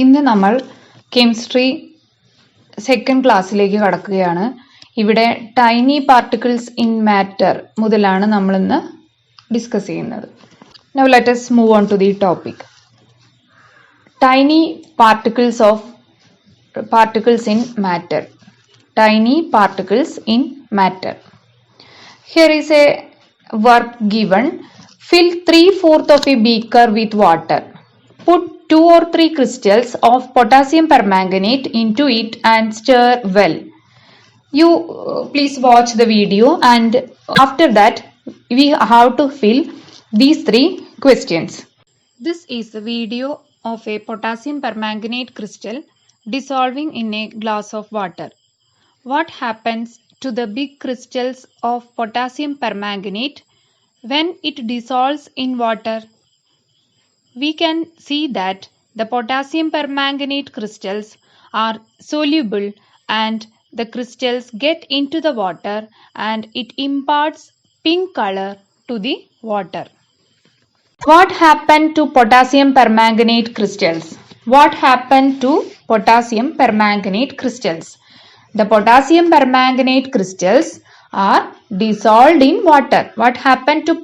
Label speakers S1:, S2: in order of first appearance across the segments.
S1: ഇന്ന് നമ്മൾ chemistry second ക്ലാസ്സിലേക്ക് കടക്കുകയാണ്. ഇവിടെ ടൈനി പാർട്ടിക്കിൾസ് ഇൻ മാറ്റർ മുതലാണ് നമ്മൾ ഇന്ന് ഡിസ്കസ് ചെയ്യുന്നത്. Now let us move on to the topic. Tiny particles in matter. Tiny particles in matter. Here is a work given. Fill 3/4 of a beaker with water. Put 2 or 3 crystals of potassium permanganate into it and stir well. You please watch the video, and after that we have to fill these 3 questions. This is the video of a potassium permanganate crystal dissolving in a glass of water. What happens to the big crystals of potassium permanganate when it dissolves in water? We can see that the potassium permanganate crystals are soluble and the crystals get into the water and it imparts pink color to the water. What happened to potassium permanganate crystals? What happened to potassium permanganate crystals? The potassium permanganate crystals are dissolved in water. What happened to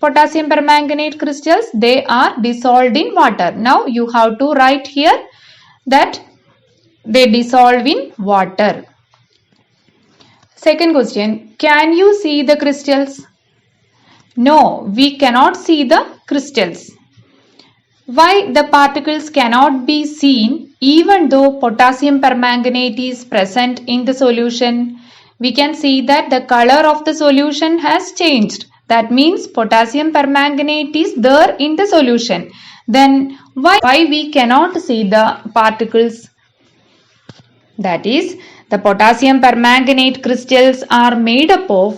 S1: potassium permanganate crystals? They are dissolved in water. Now you have to write here that they dissolve in water. Second question, can you see the crystals? No, we cannot see the crystals. Why the particles cannot be seen even though potassium permanganate is present in the solution? We can see that the color of the solution has changed. That means potassium permanganate is there in the solution. Then why we cannot see the particles? That is, the potassium permanganate crystals are made up of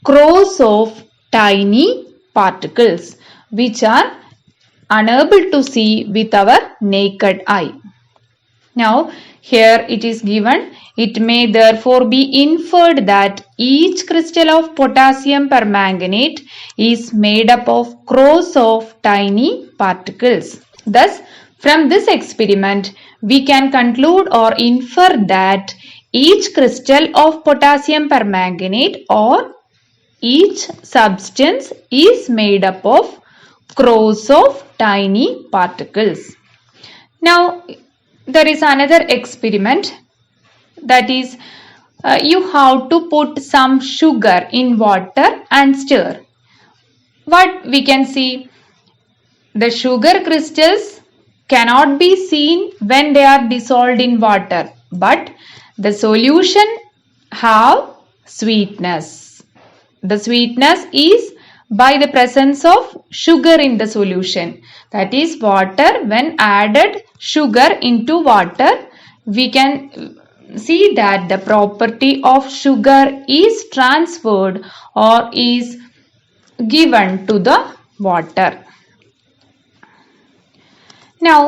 S1: crores of tiny particles which are unable to see with our naked eye. Now here it is given, it may therefore be inferred that each crystal of potassium permanganate is made up of crores of tiny particles. Thus, from this experiment, we can conclude or infer that each crystal of potassium permanganate or each substance is made up of crores of tiny particles. Now, there is another experiment, that is you have to put some sugar in water and stir. What we can see, the sugar crystals cannot be seen when they are dissolved in water, but the solution have sweetness. The sweetness is by the presence of sugar in the solution. That is, water, when added sugar into water, we can see that the property of sugar is transferred or is given to the water. Now,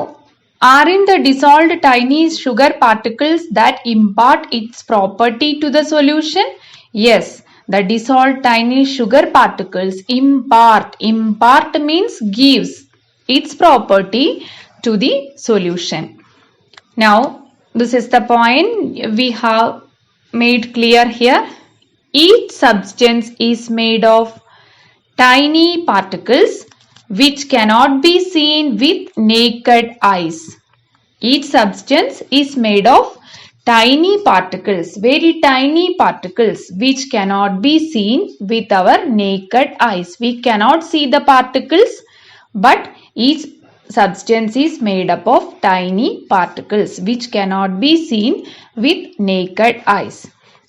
S1: aren't the dissolved tiny sugar particles that impart its property to the solution? Yes, the dissolved tiny sugar particles impart means gives its property to the solution. Now, this is the point we have made clear here. Each substance is made of tiny particles which cannot be seen with naked eyes. Each substance is made of tiny particles, very tiny particles which cannot be seen with our naked eyes. We cannot see the particles, but each substance is made up of tiny particles which cannot be seen with naked eyes.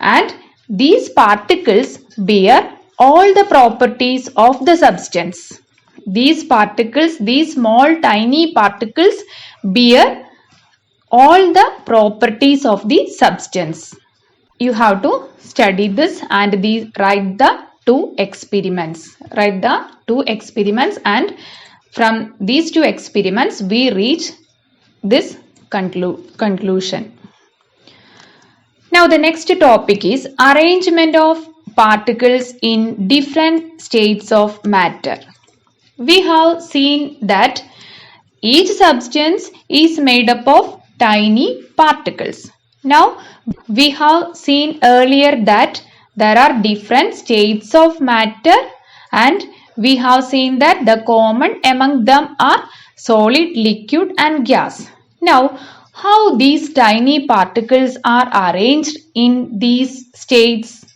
S1: And these particles bear all the properties of the substance. These particles, these small tiny particles bear all the properties of the substance. You have to study this and write the 2 experiments. Write the 2 experiments, and from these 2 experiments we reach this conclusion. Now the next topic is arrangement of particles in different states of matter. We have seen that each substance is made up of tiny particles. Now, we have seen earlier that there are different states of matter, and we have seen that the common among them are solid, liquid and gas. Now, how these tiny particles are arranged in these states?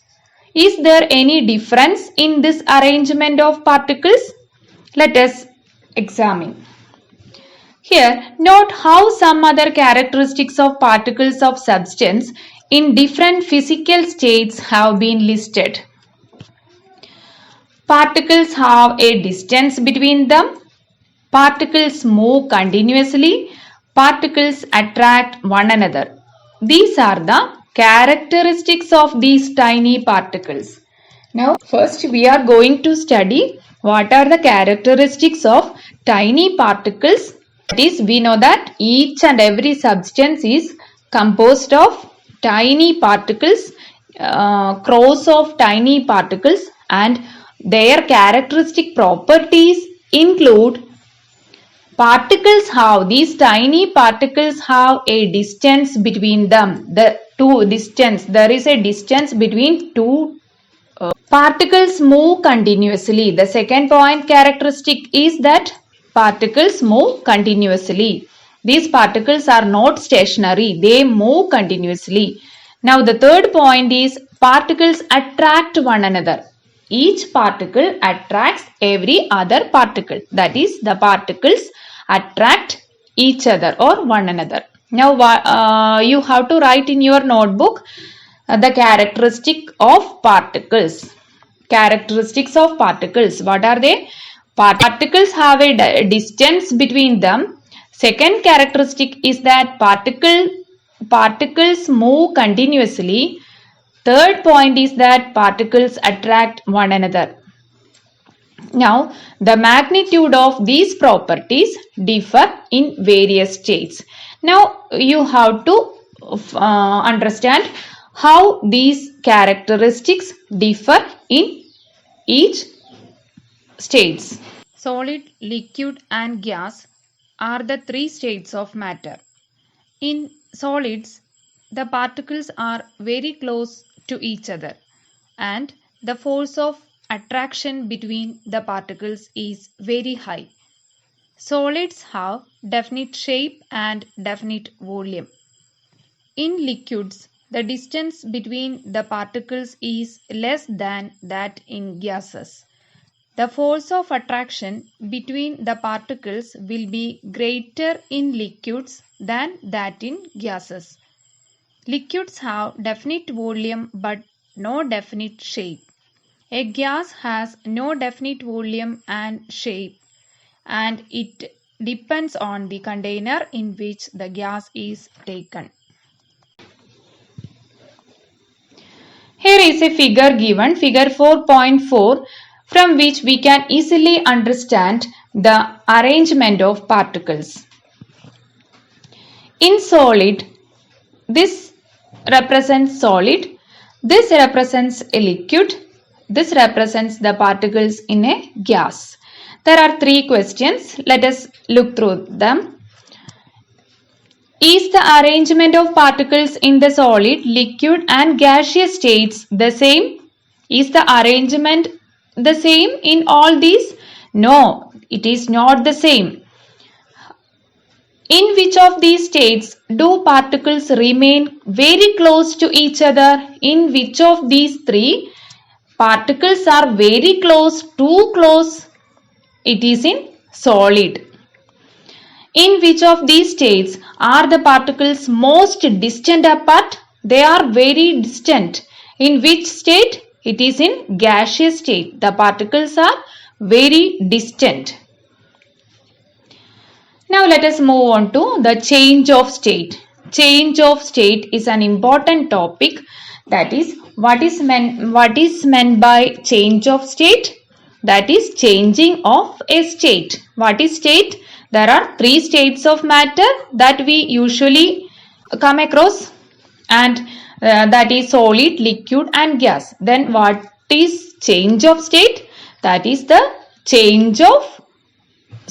S1: Is there any difference in this arrangement of particles? Let us examine. Here, note how some other characteristics of particles of substance in different physical states have been listed. Particles have a distance between them. Particles move continuously. Particles attract one another. These are the characteristics of these tiny particles. Now, first we are going to study what are the characteristics of tiny particles. That is, we know that each and every substance is composed of tiny particles, crores of tiny particles, and their characteristic properties include these tiny particles have a distance between them. There is a distance between two particles move continuously. The second point characteristic is that particles move continuously. These particles are not stationary. They move continuously. Now the third point is particles attract one another. Each particle attracts every other particle. That is, the particles attract each other or one another. Now you have to write in your notebook the characteristic of particles. Characteristics of particles. What are they? Particles have a distance between them. Second characteristic is that particles move continuously. Third point is that particles attract one another. Now, the magnitude of these properties differ in various states. Now, you have to understand how these characteristics differ in each states. Solid, liquid and gas are the three states of matter. In solids, the particles are very close to each other and the force of attraction between the particles is very high. Solids have definite shape and definite volume. In liquids, the distance between the particles is less than that in gases. The force of attraction between the particles will be greater in liquids than that in gases. Liquids have definite volume but no definite shape. A gas has no definite volume and shape, and it depends on the container in which the gas is taken. Here is a figure given, figure 4.4, from which we can easily understand the arrangement of particles. In solid, this represents solid, this represents a liquid, this represents the particles in a gas. There are three questions. Let us look through them. Is the arrangement of particles in the solid, liquid and gaseous states the same? Is the arrangement the same in all these? No, it is not the same. In which of these states do particles remain very close to each other? In which of these three particles are very close, too close? It is in solid. In which of these states are the particles most distant apart? They are very distant. In which state? It is in gaseous state. The particles are very distant. Now let us move on to the change of state. Change of state is an important topic. That is, what is meant by change of state? That is changing of a state. What is state? There are three states of matter that we usually come across, and that is solid, liquid and gas. Then what is change of state? That is the change of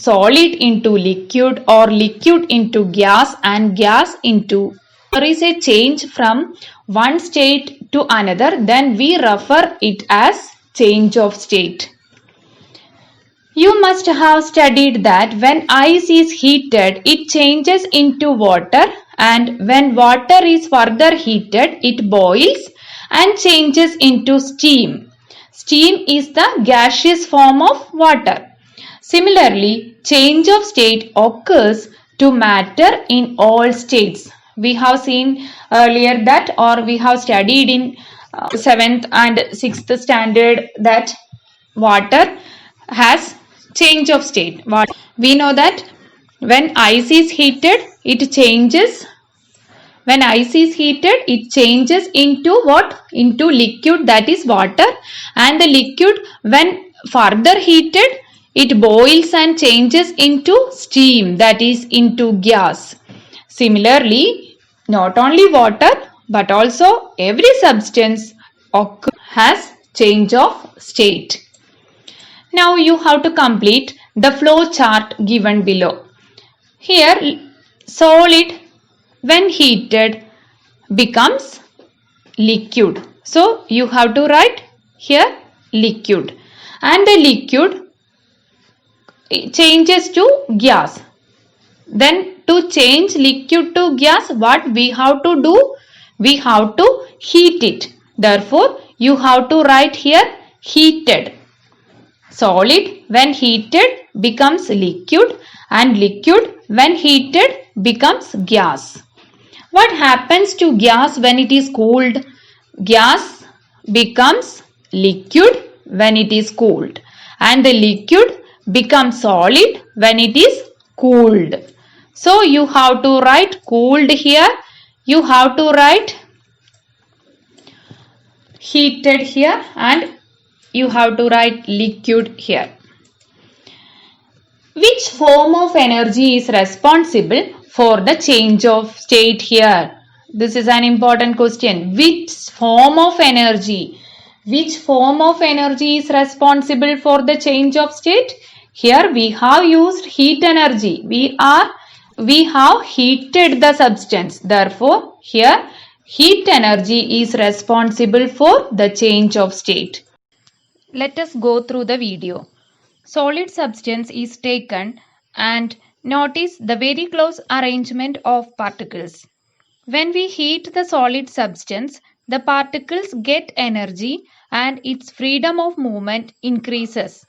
S1: solid into liquid or liquid into gas and gas into, there is a change from one state to another, then we refer it as change of state. You must have studied that when ice is heated, it changes into water, and when water is further heated, it boils and changes into steam. Steam is the gaseous form of water. Similarly, change of state occurs to matter in all states. We have seen earlier that, or we have studied in 7th and 6th standard, that water has change of state. We know that when ice is heated, it changes. When ice is heated, it changes into what? Into liquid, that is water. And the liquid, when further heated, it boils and changes into steam, that is into gas. Similarly, not only water but also every substance has change of state. Now you have to complete the flow chart given below. Here, solid when heated becomes liquid. So you have to write here liquid, and the liquid changes to gas. Then to change liquid to gas, what we have to do? We have to heat it. Therefore, you have to write here heated. Solid when heated becomes liquid, and liquid when heated becomes gas. What happens to gas when it is cooled? Gas becomes liquid when it is cooled, and the liquid becomes solid when it is cooled. So you have to write cooled here. You have to write heated here, and you have to write liquid here. Which form of energy is responsible for the change of state here? This is an important question. Which form of energy? Which form of energy is responsible for the change of state? Here we have used heat energy. We have heated the substance. Therefore, here heat energy is responsible for the change of state. Let us go through the video. Solid substance is taken and notice the very close arrangement of particles. When we heat the solid substance, the particles get energy and its freedom of movement increases.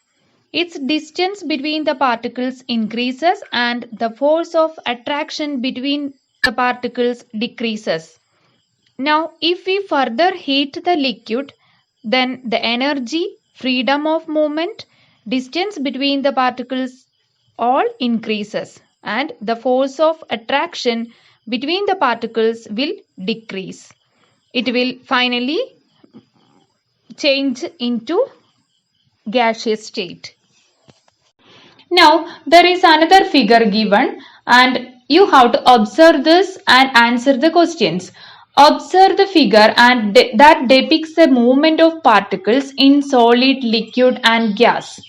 S1: Its distance between the particles increases and the force of attraction between the particles decreases. Now, if we further heat the liquid, then the energy, freedom of movement, distance between the particles all increases, and the force of attraction between the particles will decrease. It will finally change into gaseous state. Now there is another figure given, and you have to observe this and answer the questions. Observe the figure and that depicts the movement of particles in solid, liquid and gas.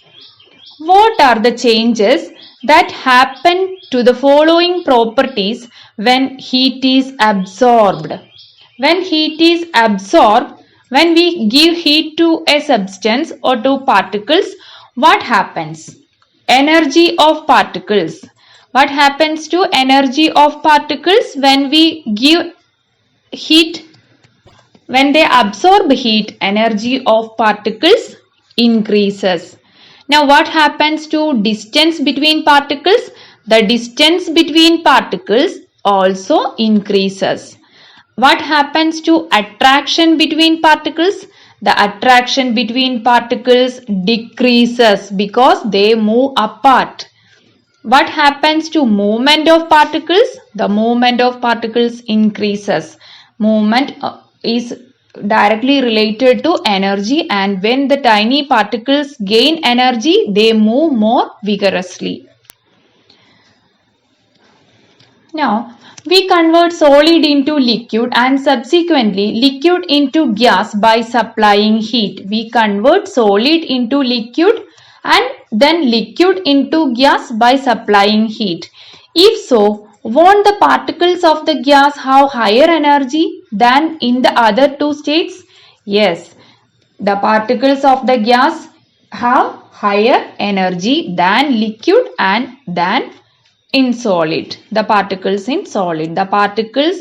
S1: What are the changes that happen to the following properties when heat is absorbed? When heat is absorbed, when we give heat to a substance or to particles, what happens? Energy of particles. What happens to energy of particles when we give heat? When they absorb heat, energy of particles increases. Now what happens to distance between particles? The distance between particles also increases. What happens to attraction between particles? The attraction between particles decreases because they move apart. What happens to movement of particles? The movement of particles increases. Movement is directly related to energy, and when the tiny particles gain energy, they move more vigorously. Now, we convert solid into liquid and subsequently liquid into gas by supplying heat. We convert solid into liquid and then liquid into gas by supplying heat? If so, won't the particles of the gas have higher energy than in the other two states? Yes, the particles of the gas have higher energy than liquid and than in solid. The particles in solid. The particles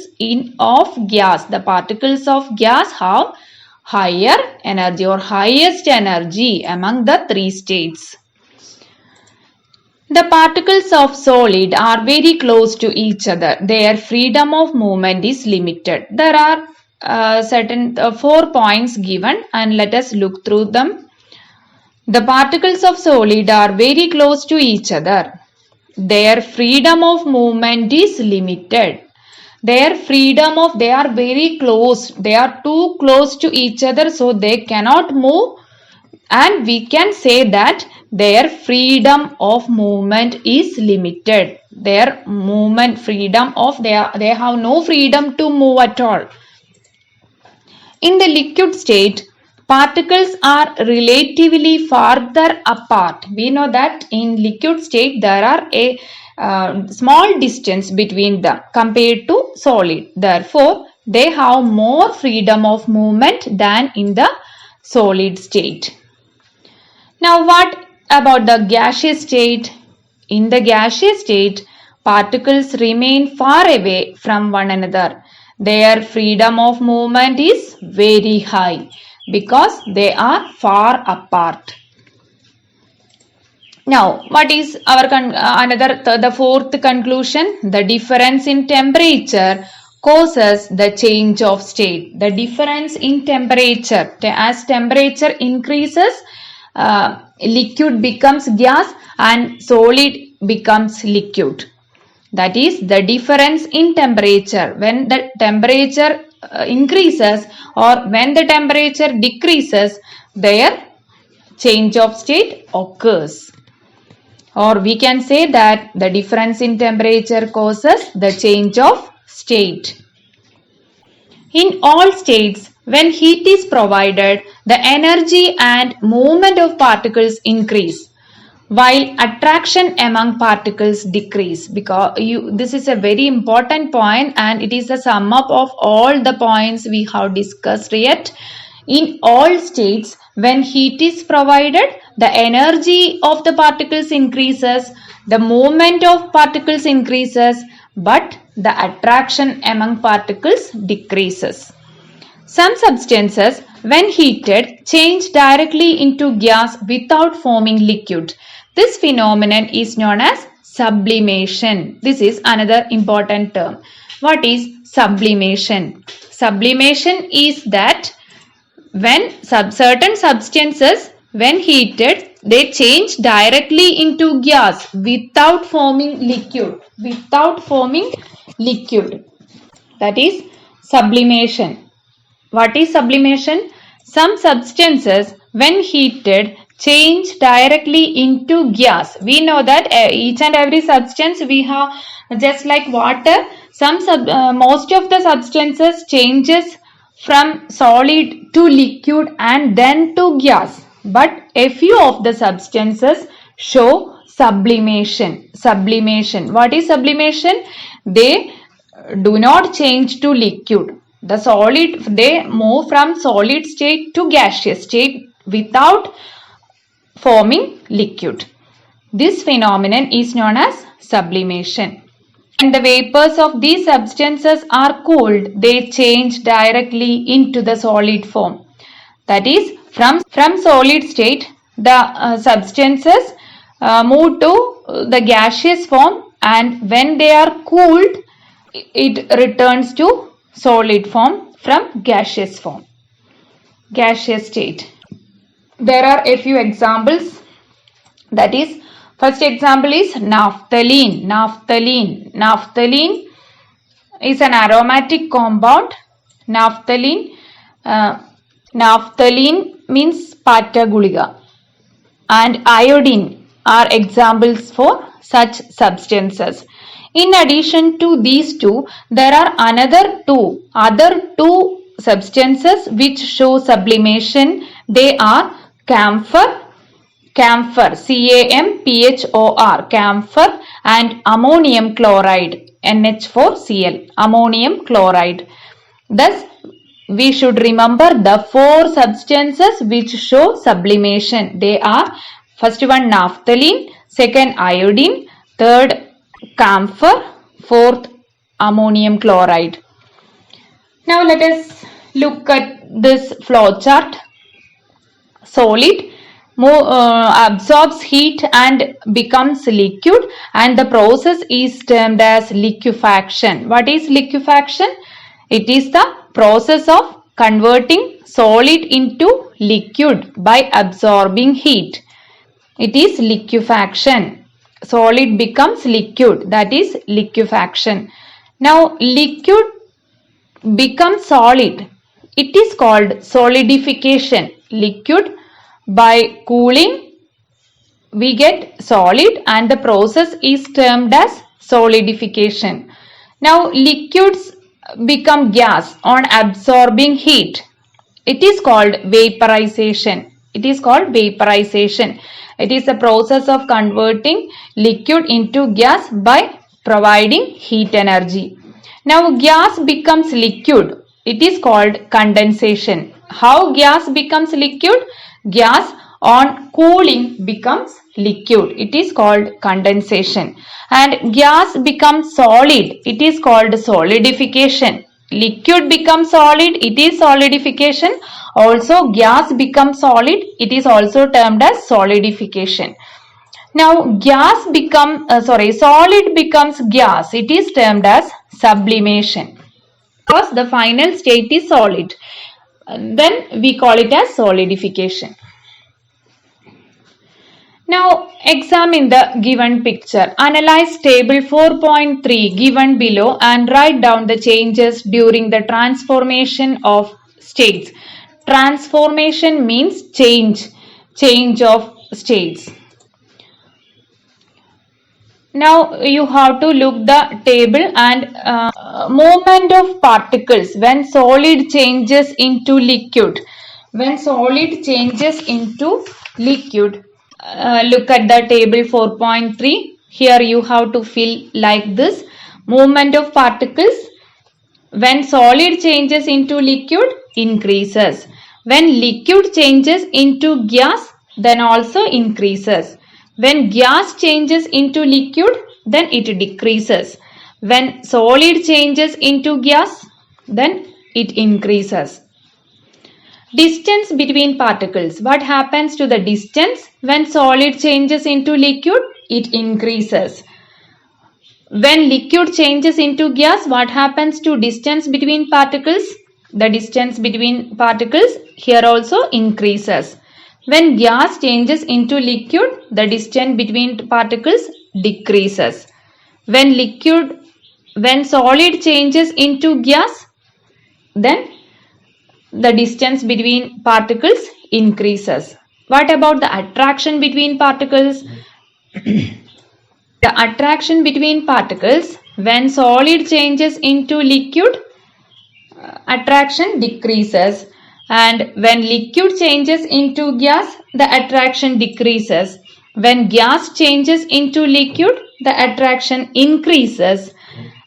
S1: of gas. The particles of gas have higher energy or highest energy among the three states. The particles of solid are very close to each other. Their freedom of movement is limited. There are certain 4 points given, and let us look through them. The particles of solid are very close to each other. Their freedom of movement is limited. They are very close. They are too close to each other, so they cannot move, and we can say that their freedom of movement is limited. Their movement freedom of they have no freedom to move at all. In the liquid state, particles are relatively farther apart. We know that in liquid state there are a small distance between them compared to solid. Therefore, they have more freedom of movement than in the solid state. Now, what about the gaseous state? In the gaseous state, particles remain far away from one another. Their freedom of movement is very high because they are far apart. Now, what is our the fourth conclusion? The difference in temperature causes the change of state. The difference in temperature. As temperature increases, liquid becomes gas and solid becomes liquid. That is the difference in temperature. When the temperature increases or when the temperature decreases, their change of state occurs. Or we can say that the difference in temperature causes the change of state. In all states, when heat is provided, the energy and movement of particles increase, while attraction among particles decrease. Because this is a very important point, and it is the sum up of all the points we have discussed yet. In all states, when heat is provided, the energy of the particles increases, the movement of particles increases, but the attraction among particles decreases. Some substances, when heated, change directly into gas without forming liquid. This phenomenon is known as sublimation. This is another important term. What is sublimation? Sublimation is that when certain substances, when heated, they change directly into gas without forming liquid. That is sublimation. What is sublimation? Some substances, when heated, change directly into gas. We know that each and every substance we have, just like water, most of the substances changes from solid to liquid and then to gas. But a few of the substances show sublimation. What is sublimation? They do not change to liquid. They move from solid state to gaseous state without forming liquid. This phenomenon is known as sublimation. When the vapors of these substances are cooled, they change directly into the solid form. That is, from solid state, the substances move to the gaseous form, and when they are cooled, it returns to solid form from gaseous form. Gaseous state. There are a few examples. That is, first example is naphthalene. Naphthalene is an aromatic compound. Naphthalene means pata guliga, and iodine are examples for such substances. In addition to these two, there are other two substances which show sublimation. They are camphor camphor, CAMPHOR, camphor, and ammonium chloride, NH4Cl, ammonium chloride. Thus, we should remember the four substances which show sublimation. They are first one naphthalene, second iodine, third camphor, fourth ammonium chloride. Now let us look at this flow chart. Solid absorbs heat and becomes liquid, and the process is termed as liquefaction. What is liquefaction? It is the process of converting solid into liquid by absorbing heat. It is liquefaction. Solid becomes liquid, that is liquefaction. Now liquid becomes solid. It is called solidification. Liquid, by cooling we get solid, and the process is termed as solidification. Now liquids become gas on absorbing heat. It is called vaporization. It is called vaporization. It is the process of converting liquid into gas by providing heat energy. Now gas becomes liquid. It is called condensation. How gas becomes liquid? Gas on cooling becomes liquid. It is called condensation. And gas becomes solid. It is called solidification. Liquid becomes solid. It is solidification. Also gas becomes solid. It is also termed as solidification. Now solid becomes gas. It is termed as sublimation. Because the final state is solid. Then we call it as solidification. Now examine the given picture. Analyze table 4.3 given below and write down the changes during the transformation of states. Transformation means change of states. Now you have to look the table and movement of particles when solid changes into liquid. When solid changes into liquid, look at the table 4.3. Here you have to fill like this. Movement of particles when solid changes into liquid increases. When liquid changes into gas, then also increases. When gas changes into liquid, then it decreases. When solid changes into gas, then it increases. Distance between particles. What happens to the distance when solid changes into liquid? It increases. When liquid changes into gas, what happens to distance between particles? The distance between particles here also increases. When gas changes into liquid, the distance between particles decreases. When solid changes into gas, then the distance between particles increases. What about the attraction between particles? The attraction between particles, when solid changes into liquid, attraction decreases. And when liquid changes into gas, the attraction decreases. When gas changes into liquid, the attraction increases.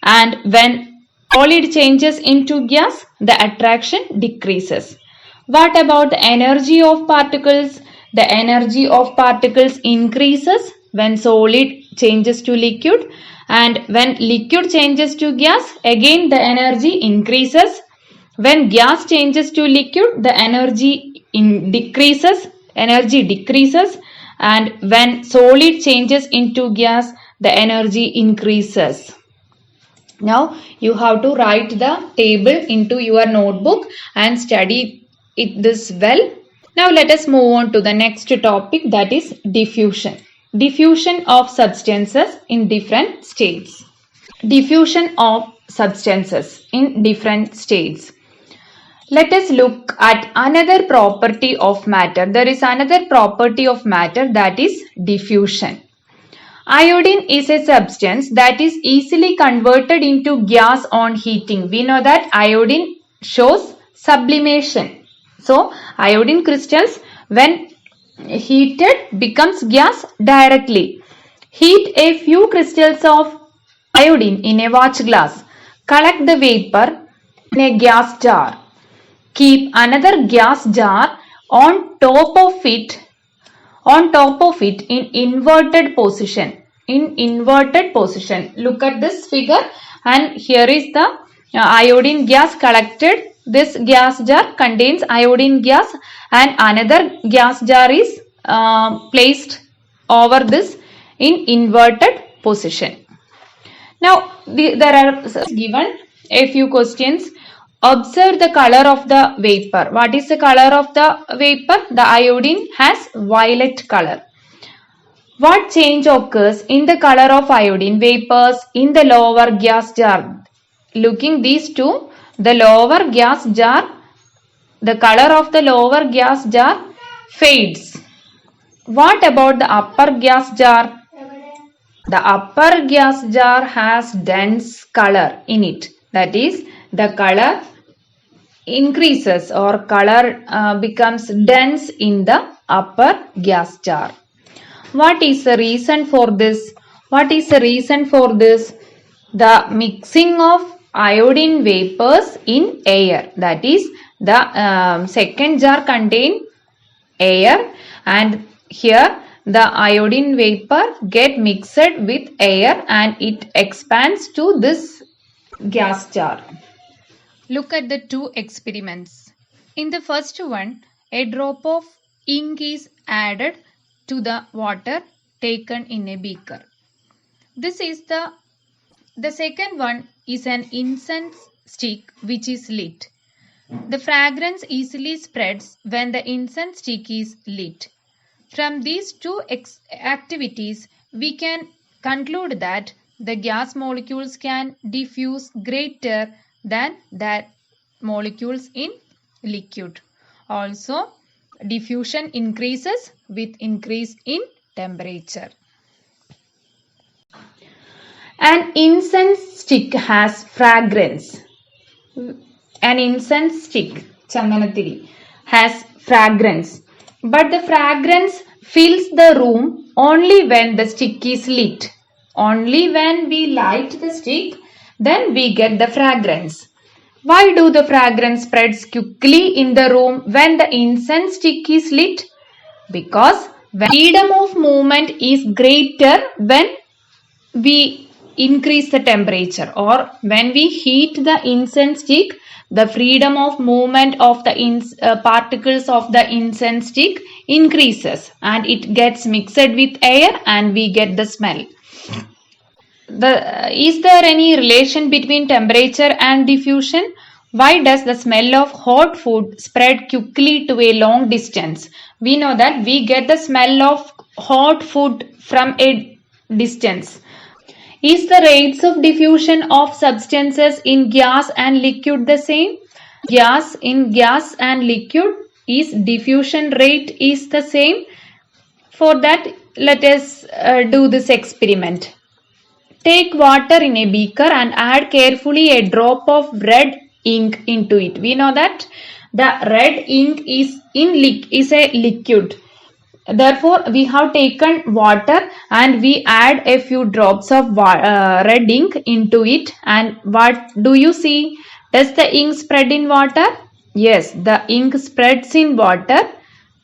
S1: And when solid changes into gas, the attraction decreases. What about the energy of particles? The energy of particles increases when solid changes to liquid. And when liquid changes to gas, again the energy increases. When gas changes to liquid, the energy decreases. And when solid changes into gas, the energy increases. Now you have to write the table into your notebook and study this well. Now let us move on to the next topic, that is diffusion. Diffusion of substances in different states. Diffusion of substances in different states. Let us look at another property of matter. There is another property of matter, that is diffusion. Iodine is a substance that is easily converted into gas on heating. We know that iodine shows sublimation. So, iodine crystals, when heated becomes gas directly. Heat a few crystals of iodine in a watch glass. Collect the vapor in a gas jar. Keep another gas jar on top of it in inverted position. Look at this figure, and here is the iodine gas collected. This gas jar contains iodine gas, and another gas jar is placed over this in inverted position. Now there are given a few questions. Observe the color of the vapor. What is the color of the vapor? The iodine has violet color. What change occurs in the color of iodine vapors in the lower gas jar? Looking these two, the lower gas jar, the color of the lower gas jar fades. What about the upper gas jar? The upper gas jar has dense color in it. That is, the color increases or color becomes dense in the upper gas jar. What is the reason for this? The mixing of iodine vapors in air. That is, the second jar contain air, and here the iodine vapor get mixed with air and it expands to this gas jar. Look at the two experiments. In the first one, a drop of ink is added to the water taken in a beaker. This is the second one is an incense stick which is lit. The fragrance easily spreads when the incense stick is lit. From these two activities, we can conclude that the gas molecules can diffuse greater than that molecules in liquid. Also, diffusion increases with increase in temperature. An incense stick has fragrance. An incense stick, chandanatiri, has fragrance. But the fragrance fills the room only when the stick is lit. Only when we light the stick, then we get the fragrance. Why do the fragrance spreads quickly in the room when the incense stick is lit? Because freedom of movement is greater when we increase the temperature, or when we heat the incense stick, the freedom of movement of the particles of the incense stick increases and it gets mixed with air and we get the smell. Is there any relation between temperature and diffusion? Why does the smell of hot food spread quickly to a long distance? We know that we get the smell of hot food from a distance. Is the rates of diffusion of substances in gas and liquid the same? In gas and liquid, is diffusion rate is the same? For that, let us do this experiment. Take water in a beaker and add carefully a drop of red ink into it. We know that the red ink is a liquid. Therefore, we have taken water and we add a few drops of red ink into it. And what do you see? Does the ink spread in water? Yes, the ink spreads in water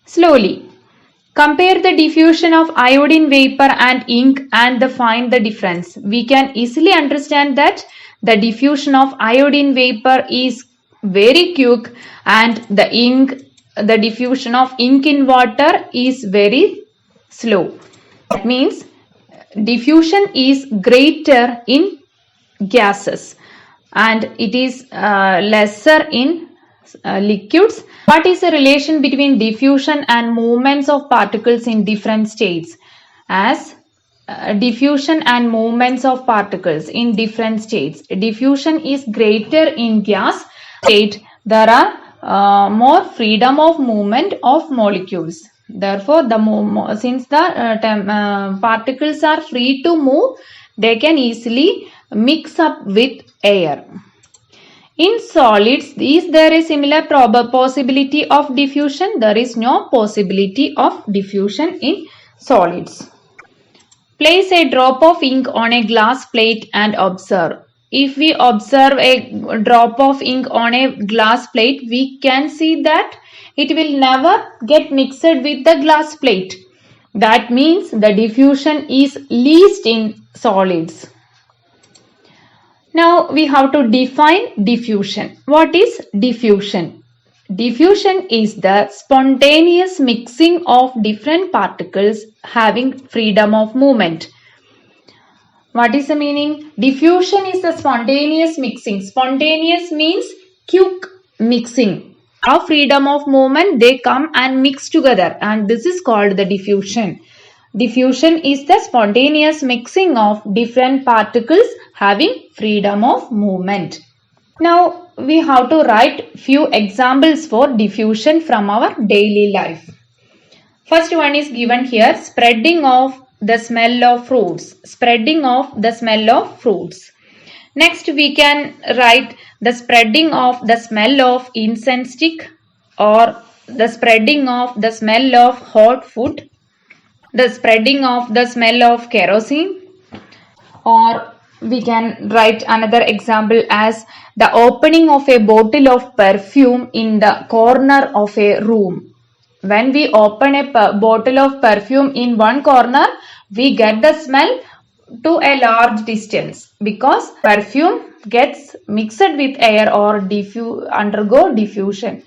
S1: slowly. Compare the diffusion of iodine vapor and ink and find the difference. We can easily understand that the diffusion of iodine vapor is very quick and the diffusion of ink in water is very slow. That means diffusion is greater in gases and it is lesser in liquids. What is the relation between diffusion and movements of particles in different states? As diffusion and movements of particles in different states, diffusion is greater in gas state. There are more freedom of movement of molecules. Therefore, since the particles are free to move, they can easily mix up with air. In solids, is there a similar possibility of diffusion? There is no possibility of diffusion in solids. Place a drop of ink on a glass plate and observe. If we observe a drop of ink on a glass plate, we can see that it will never get mixed with the glass plate. That means the diffusion is least in solids. Now we have to define diffusion. What is diffusion? Diffusion is the spontaneous mixing of different particles having freedom of movement. What is the meaning? Diffusion is the spontaneous mixing. Spontaneous means quick mixing. Of freedom of movement, they come and mix together, and this is called the diffusion. Diffusion is the spontaneous mixing of different particles having freedom of movement. Now we have to write few examples for diffusion from our daily life. First one is given here, spreading of the smell of fruits. Spreading of the smell of fruits. Next we can write the spreading of the smell of incense stick, or the spreading of the smell of hot food, the spreading of the smell of kerosene, or we can write another example as the opening of a bottle of perfume in the corner of a room. When we open a bottle of perfume in one corner, we get the smell to a large distance because perfume gets mixed with air or undergo diffusion.